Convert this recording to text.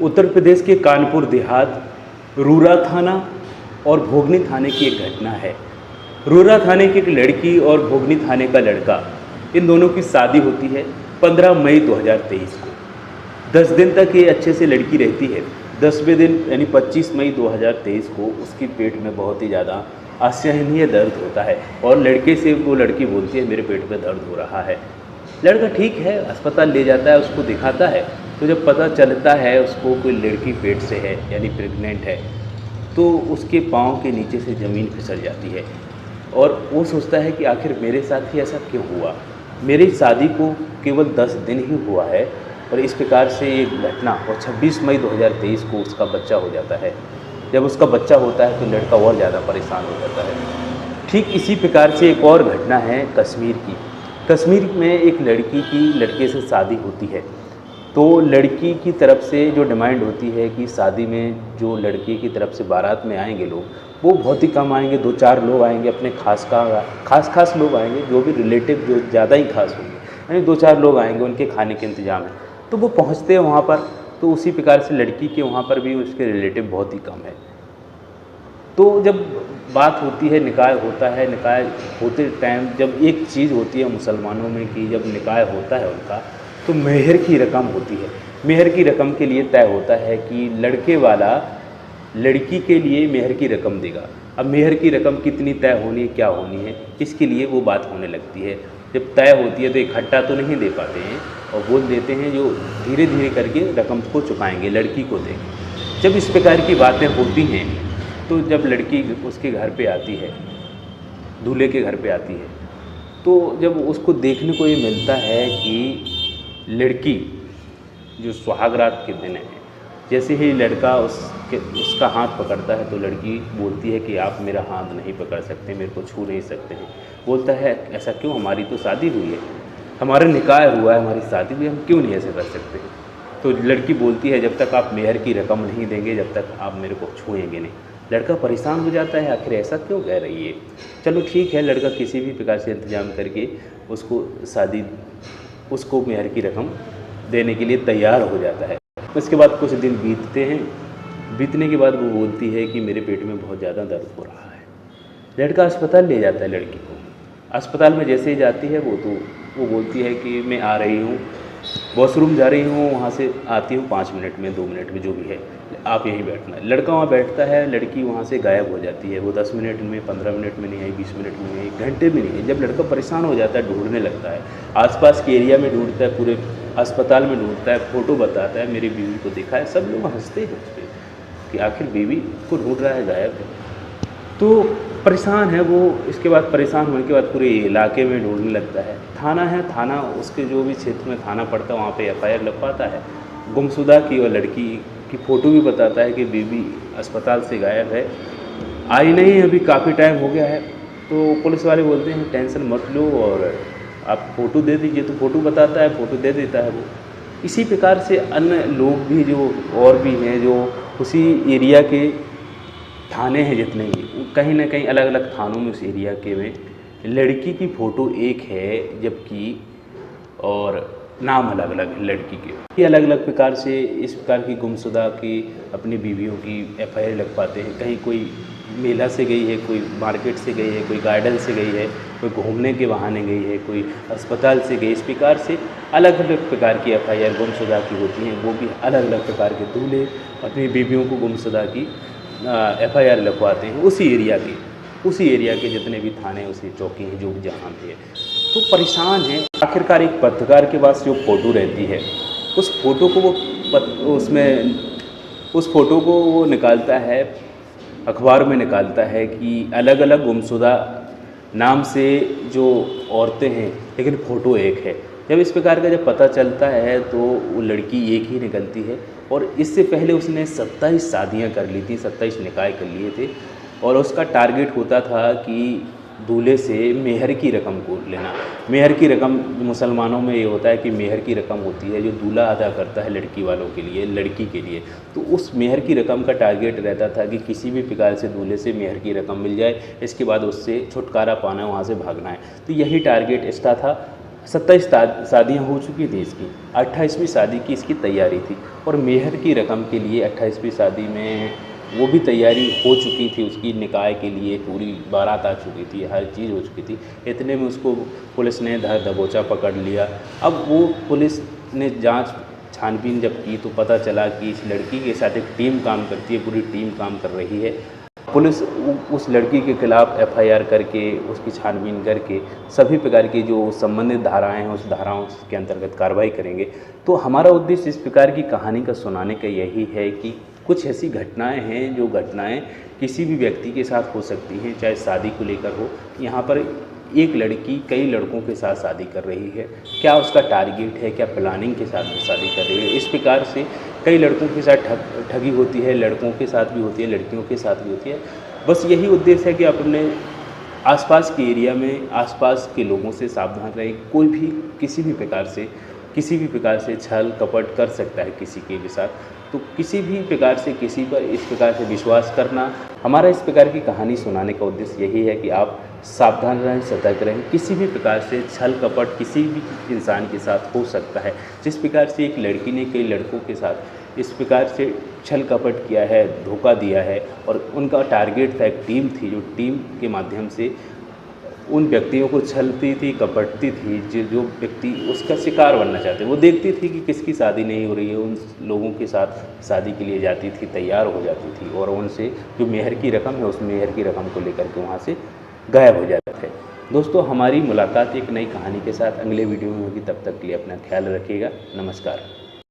उत्तर प्रदेश के कानपुर देहात, रूरा थाना और भोगनी थाने की एक घटना है। रूरा थाने की एक लड़की और भोगनी थाने का लड़का, इन दोनों की शादी होती है 15 मई 2023 को। 10 दिन तक ये अच्छे से लड़की रहती है। 10वें दिन यानी 25 मई 2023 को उसकी पेट में बहुत ही ज़्यादा असहनीय दर्द होता है और लड़के से वो लड़की बोलती है मेरे पेट में दर्द हो रहा है। लड़का ठीक है, अस्पताल ले जाता है, उसको दिखाता है। तो जब पता चलता है उसको कोई लड़की पेट से है यानी प्रेग्नेंट है, तो उसके पाँव के नीचे से ज़मीन फिसल जाती है और वो सोचता है कि आखिर मेरे साथ ही ऐसा क्यों हुआ। मेरी शादी को केवल 10 दिन ही हुआ है और इस प्रकार से ये घटना। और 26 मई 2023 को उसका बच्चा हो जाता है। जब उसका बच्चा होता है तो लड़का और ज़्यादा परेशान हो जाता है। ठीक इसी प्रकार से एक और घटना है कश्मीर की। कश्मीर में एक लड़की की लड़के से शादी होती है, तो लड़की की तरफ से जो डिमांड होती है कि शादी में जो लड़की की तरफ से बारात में आएंगे लोग, वो बहुत ही कम आएंगे, 2-4 लोग आएंगे, अपने खास लोग आएंगे, जो भी रिलेटिव जो ज़्यादा ही खास होंगे, यानी 2-4 लोग आएंगे, उनके खाने के इंतजाम है। तो वो पहुँचते हैं वहाँ पर, तो उसी प्रकार से लड़की के वहाँ पर भी उसके रिलेटिव बहुत ही कम है। तो जब बात होती है, निकाह होता है, निकाह होते टाइम जब एक चीज़ होती है मुसलमानों में कि जब निकाह होता है उनका, तो मेहर की रकम होती है। मेहर की रकम के लिए तय होता है कि लड़के वाला लड़की के लिए मेहर की रकम देगा। अब मेहर की रकम कितनी तय होनी है, क्या होनी है, इसके लिए वो बात होने लगती है। जब तय होती है तो इकट्ठा तो नहीं दे पाते हैं और बोल देते हैं जो धीरे धीरे करके रकम को चुकाएंगे, लड़की को देंगे। जब इस प्रकार की बातें होती हैं तो जब लड़की उसके घर पे आती है, दूल्हे के घर पे आती है, तो जब उसको देखने को ये मिलता है कि लड़की जो सुहागरात के दिन है, जैसे ही लड़का उसका हाथ पकड़ता है तो लड़की बोलती है कि आप मेरा हाथ नहीं पकड़ सकते, मेरे को छू नहीं सकते हैं। बोलता है ऐसा क्यों, हमारी तो शादी हुई है, हमारा निकाह हुआ है, हमारी शादी हुई है, हम क्यों नहीं ऐसे कर सकते। तो लड़की बोलती है जब तक आप मेहर की रकम नहीं देंगे, जब तक आप मेरे को छुएंगे नहीं। लड़का परेशान हो जाता है, आखिर ऐसा क्यों कह रही है। चलो ठीक है, लड़का किसी भी प्रकार से इंतजाम करके उसको मेहर की रकम देने के लिए तैयार हो जाता है। उसके बाद कुछ दिन बीतते हैं। बीतने के बाद वो बोलती है कि मेरे पेट में बहुत ज़्यादा दर्द हो रहा है। लड़का अस्पताल ले जाता है लड़की को। अस्पताल में जैसे ही जाती है वो बोलती है कि मैं आ रही हूँ, वॉशरूम जा रही हूँ, वहाँ से आती हूँ 5 मिनट में, 2 मिनट में, जो भी है, आप यहीं बैठना। लड़का वहाँ बैठता है, लड़की वहाँ से गायब हो जाती है। वो 10 मिनट में, 15 मिनट में नहीं आई, 20 मिनट में नहीं आई, 1 घंटे में नहीं आई। जब लड़का परेशान हो जाता है, ढूंढने लगता है, आसपास के एरिया में ढूंढता है, पूरे अस्पताल में ढूंढता है, फ़ोटो बताता है, मेरी बीवी को देखा है। सब लोग हंसते हैं उस पर कि आखिर बीवी को ढूंढ रहा है, गायब है। तो परेशान है वो। इसके बाद परेशान होने के बाद पूरे इलाके में ढूंढने लगता है। थाना है, थाना उसके जो भी क्षेत्र में थाना पड़ता है वहाँ पे FIR लगवाता है गुमशुदा की, और लड़की की फ़ोटो भी बताता है कि बीवी अस्पताल से गायब है, आई नहीं, अभी काफ़ी टाइम हो गया है। तो पुलिस वाले बोलते हैं टेंशन मत लो और आप फ़ोटो दे दीजिए। तो फ़ोटो बताता है, फ़ोटो दे देता है वो। इसी प्रकार से अन्य लोग भी जो और भी हैं, जो उसी एरिया के थाने हैं जितने भी, कहीं ना कहीं अलग अलग थानों में उस एरिया के में लड़की की फ़ोटो एक है, जबकि और नाम अलग अलग है लड़की के। ये अलग अलग प्रकार से इस प्रकार की गुमशुदा की अपनी बीवियों की FIR लग पाते हैं। कहीं कोई मेला से गई है, कोई मार्केट से गई है, कोई गार्डन से गई है, कोई घूमने के बहाने गई है, कोई अस्पताल से गई। इस प्रकार से अलग अलग प्रकार की FIR गुमशुदा की होती हैं। वो भी अलग अलग प्रकार के दूल्हे अपनी बीवियों को गुमशुदा की FIR लगवाते हैं उसी एरिया के जितने भी थाने, उसी चौकी हैं, जो भी जहाँ भी है। तो परेशान है। आखिरकार एक पत्रकार के पास जो फ़ोटो रहती है, उस फ़ोटो को वो निकालता है, अखबार में निकालता है कि अलग अलग गुमशुदा नाम से जो औरतें हैं, लेकिन फ़ोटो एक है। जब इस प्रकार का जब पता चलता है तो वो लड़की एक ही निकलती है। और इससे पहले उसने 27 शादियाँ कर ली थी, 27 निकाह कर लिए थे। और उसका टारगेट होता था कि दूल्हे से मेहर की रकम को लेना। मेहर की रकम मुसलमानों में ये होता है कि मेहर की रकम होती है जो दूल्हा अदा करता है लड़की वालों के लिए, लड़की के लिए। तो उस मेहर की रकम का टारगेट रहता था कि किसी भी प्रकार से दूल्हे से मेहर की रकम मिल जाए, इसके बाद उससे छुटकारा पाना है, वहाँ से भागना है। तो यही टारगेट इसका था। 27 शादियाँ हो चुकी थी इसकी, 28वीं शादी की इसकी तैयारी थी और मेहर की रकम के लिए 28वीं शादी में वो भी तैयारी हो चुकी थी, उसकी निकाह के लिए पूरी बारात आ चुकी थी, हर चीज़ हो चुकी थी। इतने में उसको पुलिस ने धर दबोचा पकड़ लिया। अब वो पुलिस ने जांच छानबीन जब की तो पता चला कि इस लड़की के साथ एक टीम काम करती है, पूरी टीम काम कर रही है। पुलिस उस लड़की के खिलाफ एफआईआर करके उसकी छानबीन करके सभी प्रकार की जो संबंधित धाराएं हैं उस धाराओं के अंतर्गत कार्रवाई करेंगे। तो हमारा उद्देश्य इस प्रकार की कहानी का सुनाने का यही है कि कुछ ऐसी घटनाएं हैं जो घटनाएं किसी भी व्यक्ति के साथ हो सकती हैं, चाहे शादी को लेकर हो। यहाँ पर एक लड़की कई लड़कों के साथ शादी कर रही है, क्या उसका टारगेट है, क्या प्लानिंग के साथ वो शादी कर रही है। इस प्रकार से कई लड़कों के साथ ठगी होती है, लड़कों के साथ भी होती है, लड़कियों के साथ भी होती है। बस यही उद्देश्य है कि आप अपने आसपास के एरिया में आसपास के लोगों से सावधान रहें। कोई भी किसी भी प्रकार से छल कपट कर सकता है किसी के भी साथ, तो किसी भी प्रकार से किसी पर इस प्रकार से विश्वास करना, हमारा इस प्रकार की कहानी सुनाने का उद्देश्य यही है कि आप सावधान रहें, सतर्क रहें। किसी भी प्रकार से छल कपट किसी भी इंसान के साथ हो सकता है। जिस प्रकार से एक लड़की ने कई लड़कों के साथ इस प्रकार से छल कपट किया है, धोखा दिया है और उनका टारगेट था, एक टीम थी जो टीम के माध्यम से उन व्यक्तियों को छलती थी, कपटती थी। जो व्यक्ति उसका शिकार बनना चाहते, वो देखती थी कि किसकी शादी नहीं हो रही है, उन लोगों के साथ शादी के लिए जाती थी, तैयार हो जाती थी और उनसे जो मेहर की रकम है उस मेहर की रकम को लेकर के वहाँ से गायब हो जाते थे। दोस्तों, हमारी मुलाकात एक नई कहानी के साथ अगले वीडियो में होगी। तब तक के लिए अपना ख्याल रखिएगा। नमस्कार।